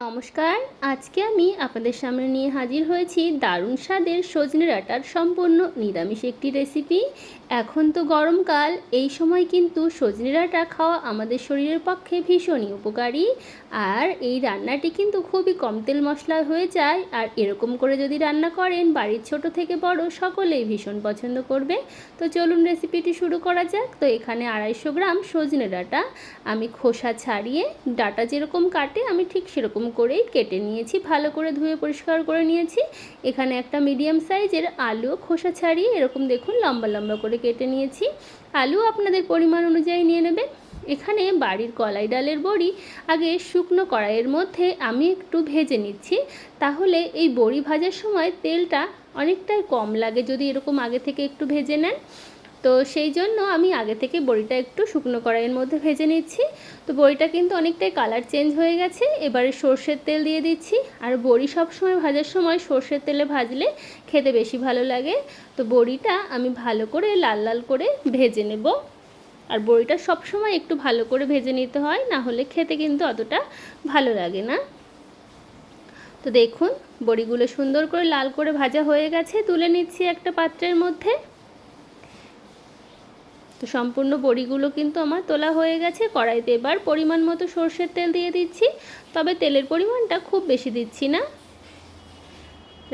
নমস্কার। আজকে আমি আপনাদের সামনে নিয়ে হাজির হয়েছি দারুণ স্বাদের সজনে ডাঁটার সম্পূর্ণ নিরামিষ একটি রেসিপি। এখন তো গরমকাল, এই সময় কিন্তু সজনে ডাঁটা খাওয়া আমাদের শরীরের পক্ষে ভীষণই উপকারী। আর এই রান্নাটি কিন্তু খুবই কম তেল মশলায় হয়ে যায়। আর এরকম করে যদি রান্না করেন, বাড়ির ছোট থেকে বড় সকলেই ভীষণ পছন্দ করবে। তো চলুন রেসিপিটি শুরু করা যাক। তো এখানে 250 গ্রাম সজনে ডাঁটা আমি খোসা ছাড়িয়ে, ডাঁটা যেরকম কাটে আমি ঠিক সেরকম করেই কেটে নিয়েছি, ভালো করে ধুয়ে পরিষ্কার করে নিয়েছি। এখানে একটা মিডিয়াম সাইজের আলু খোসা ছাড়িয়ে এরকম দেখুন লম্বা লম্বা করে কেটে নিয়েছি। আলু আপনাদের পরিমাণ অনুযায়ী নিয়ে নেবেন। এখানে বাড়ির কলাই ডালের বড়ি আগে শুকনো কড়াইয়ের মধ্যে আমি একটু ভেজে নিচ্ছি, তাহলে এই বড়ি ভাজার সময় তেলটা অনেকটাই কম লাগে যদি এরকম আগে থেকে একটু ভেজে নেন। তো সেই জন্য আমি আগে থেকে বড়িটা একটু শুকনো কড়াইয়ের মধ্যে ভেজে নিচ্ছি। তো বড়িটা কিন্তু অনেকটাই কালার চেঞ্জ হয়ে গেছে। এবারে সর্ষের তেল দিয়ে দিচ্ছি। আর বড়ি সবসময় ভাজার সময় সর্ষের তেলে ভাজলে খেতে বেশি ভালো লাগে। তো বড়িটা আমি ভালো করে লাল লাল করে ভেজে নেব। আর বড়িটা সবসময় একটু ভালো করে ভেজে নিতে হয়, না হলে খেতে কিন্তু অতটা ভালো লাগে না। তো দেখুন বড়িগুলো সুন্দর করে লাল করে ভাজা হয়ে গেছে, তুলে নিচ্ছি একটা পাত্রের মধ্যে। তো সম্পূর্ণ বড়িগুলো কিন্তু আমার তোলা হয়ে গেছে। কড়াইতে এবার পরিমাণ মতো সর্ষের তেল দিয়ে দিচ্ছি, তবে তেলের পরিমাণটা খুব বেশি দিচ্ছি না।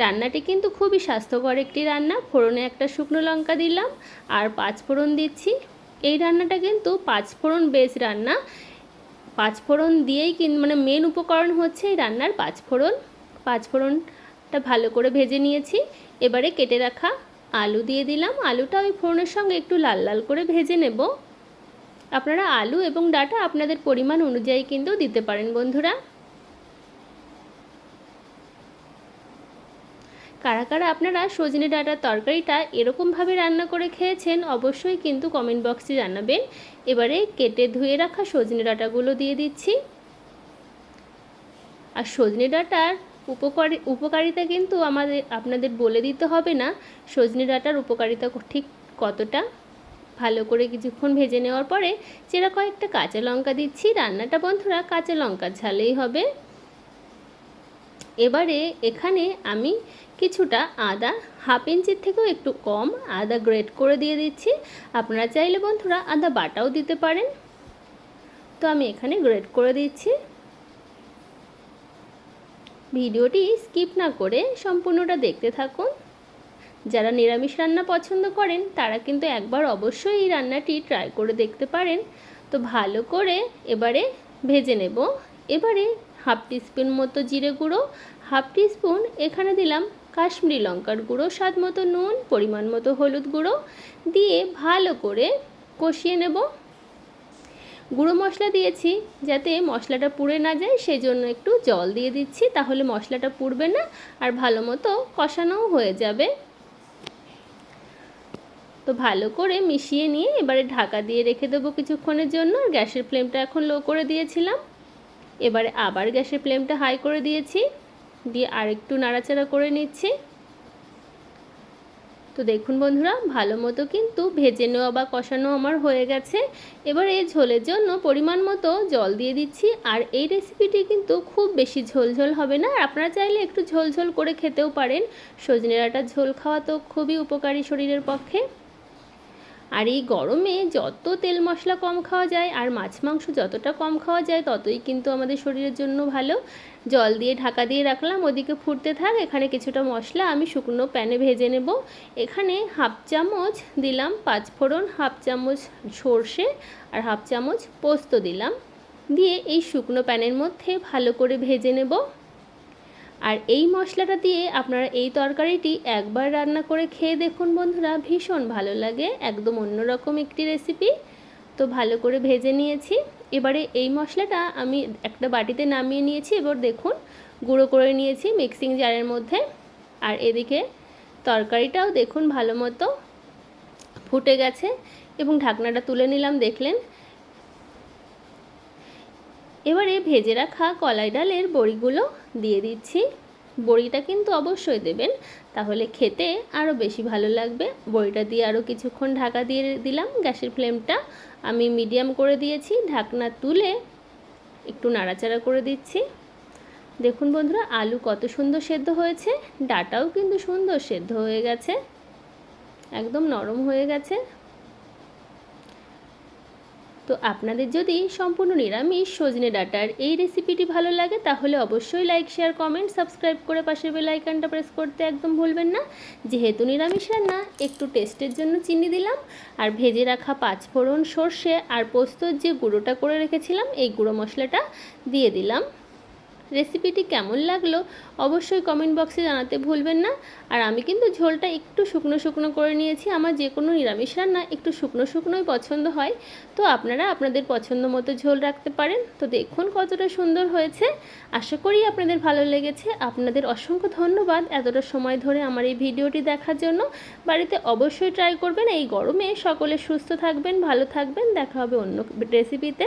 রান্নাটি কিন্তু খুবই স্বাস্থ্যকর একটি রান্না। ফোড়নে একটা শুকনো লঙ্কা দিলাম আর 5 ফোড়ন দিচ্ছি। এই রান্নাটা কিন্তু 5 ফোড়ন বেস রান্না। 5 ফোড়ন দিয়েই কিন্তু মেন উপকরণ হচ্ছে এই রান্নার 5 ফোড়ন। 5 ফোড়নটা ভালো করে ভেজে নিয়েছি। এবারে কেটে রাখা আলু দিয়ে দিলাম। আলুটা ওই ফোড়নের সঙ্গে একটু লাল লাল করে ভেজে নেব। আপনারা আলু এবং ডাঁটা আপনাদের পরিমাণ অনুযায়ী কিন্তু দিতে পারেন বন্ধুরা। কারা কারা আপনারা সজনে ডাঁটার তরকারিটা এরকমভাবে রান্না করে খেয়েছেন অবশ্যই কিন্তু কমেন্ট বক্সে জানাবেন। এবারে কেটে ধুয়ে রাখা সজনে ডাঁটাগুলো দিয়ে দিচ্ছি। আর সজনে ডাঁটার উপকারিতা কিন্তু আপনাদের বলে দিতে হবে না। সজনে ডাঁটার উপকারিতা ঠিক কতটা। ভালো করে কিছুক্ষণ ভেজে নেওয়ার পরে চেরা কয়েকটা কাঁচা লঙ্কা দিচ্ছি। রান্নাটা বন্ধুরা কাঁচা লঙ্কার ঝালেই হবে। এবারে এখানে আমি কিছুটা আদা, হাফ ইঞ্চির থেকেও একটু কম আদা গ্রেট করে দিয়ে দিচ্ছি। আপনারা চাইলে বন্ধুরা আদা বাটাও দিতে পারেন। তো আমি এখানে গ্রেট করে দিচ্ছি। ভিডিওটি স্কিপ না করে সম্পূর্ণটা দেখতে থাকুন। যারা নিরামিষ রান্না পছন্দ করেন তারা কিন্তু একবার অবশ্যই এই রান্নাটি ট্রাই করে দেখতে পারেন। তো ভালো করে এবারে ভেজে নেব। এবারে হাফ টিস্পুন মতো জিরে গুঁড়ো, হাফ টিস্পুন এখানে দিলাম কাশ্মীরি লঙ্কার গুঁড়ো, স্বাদ মতো নুন, পরিমাণ মতো হলুদ গুঁড়ো দিয়ে ভালো করে কষিয়ে নেব। গুঁড়ো মশলা দিয়েছি যাতে মশলাটা পুড়ে না যায়, সেই জন্য একটু জল দিয়ে দিচ্ছি, তাহলে মশলাটা পুড়বে না আর ভালো মতো কষানোও হয়ে যাবে। তো ভালো করে মিশিয়ে নিয়ে এবারে ঢাকা দিয়ে রেখে দেবো কিছুক্ষণের জন্য। গ্যাসের ফ্লেমটা এখন লো করে দিয়েছিলাম, এবারে আবার গ্যাসের ফ্লেমটা হাই করে দিয়েছি, দিয়ে আরেকটু নাড়াচাড়া করে নিচ্ছি। তো দেখুন বন্ধুরা ভালো মতো কিন্তু ভেজে নেওয়া বা কষানো আমার হয়ে গেছে। এবার এই ঝোলের জন্য পরিমাণ মতো জল দিয়ে দিচ্ছি। আর এই রেসিপিটি কিন্তু খুব বেশি ঝোলঝোল হবে না, আপনারা চাইলে একটু ঝোলঝোল করে খেতেও পারেন। সজনে ডাঁটার ঝোল খাওয়া তো খুবই উপকারী শরীরের পক্ষে। আর এই গরমে যত তেল মশলা কম খাওয়া যায় আর মাছ মাংস যতটা কম খাওয়া যায় ততই কিন্তু আমাদের শরীরের জন্য ভালো। জল দিয়ে ঢাকা দিয়ে রাখলাম, ওদিকে ফুটতে থাক। এখানে কিছুটা মশলা আমি শুকনো প্যানে ভেজে নেব। এখানে হাফ চামচ দিলাম 5 ফোড়ন, হাফ চামচ সর্ষে আর হাফ চামচ পোস্ত দিলাম, দিয়ে এই শুকনো প্যানের মধ্যে ভালো করে ভেজে নেব। আর এই মশলাটা দিয়ে আপনারা এই তরকারিটি একবার রান্না করে খেয়ে দেখুন বন্ধুরা, ভীষণ ভালো লাগে, একদম অন্যরকম একটি রেসিপি। তো ভালো করে ভেজে নিয়েছি। এবারে এই মশলাটা আমি একটা বাটিতে নামিয়ে নিয়েছি। এবার দেখুন গুঁড়ো করে নিয়েছি মিক্সিং জারের মধ্যে। আর এদিকে তরকারিটাও দেখুন ভালো মতো ফুটে গেছে এবং ঢাকনাটা তুলে নিলাম, দেখলেন। এবারে ভেজে রাখা কলাই ডালের বড়িগুলো দিয়ে দিচ্ছি। বড়িটা কিন্তু অবশ্যই দেবেন, তাহলে খেতে আরও বেশি ভালো লাগবে। বড়িটা দিয়ে আরও কিছুক্ষণ ঢাকা দিয়ে দিলাম। গ্যাসের ফ্লেমটা আমি মিডিয়াম করে দিয়েছি। ঢাকনা তুলে একটু নাড়াচাড়া করে দিচ্ছি। দেখুন বন্ধুরা, আলু কত সুন্দর সেদ্ধ হয়েছে, ডাঁটাও কিন্তু সুন্দর সেদ্ধ হয়ে গেছে, একদম নরম হয়ে গেছে। তো আপনাদের যদি সম্পূর্ণ নিরামিষ সজনে ডাঁটার এই রেসিপিটি ভালো লাগে তাহলে অবশ্যই লাইক, শেয়ার, কমেন্ট, সাবস্ক্রাইব করে পাশের বেল আইকনটা প্রেস করতে একদম ভুলবেন না। যেহেতু নিরামিষ রান্না, একটু টেস্টের জন্য চিনি দিলাম, আর ভেজে রাখা পাঁচফোড়ন, সর্ষে আর পোস্তর যে গুঁড়োটা করে রেখেছিলাম এই গুঁড়ো মশলাটা দিয়ে দিলাম। রেসিপিটি কেমন লাগলো অবশ্যই কমেন্ট বক্সে জানাতে ভুলবেন না। আর আমি কিন্তু ঝোলটা একটু শুকনো শুকনো করে নিয়েছি, আমার যে কোনো নিরামিষ রান্না একটু শুকনো শুকনোই পছন্দ হয়, তো আপনারা আপনাদের পছন্দ মতো ঝোল রাখতে পারেন। তো দেখুন কতটা সুন্দর হয়েছে, আশা করি আপনাদের ভালো লেগেছে। আপনাদের অসংখ্য ধন্যবাদ এতটা সময় ধরে আমার এই ভিডিওটি দেখার জন্য। বাড়িতে অবশ্যই ট্রাই করবেন, এই গরমে সকলে সুস্থ থাকবেন, ভালো থাকবেন, দেখা হবে অন্য রেসিপিতে।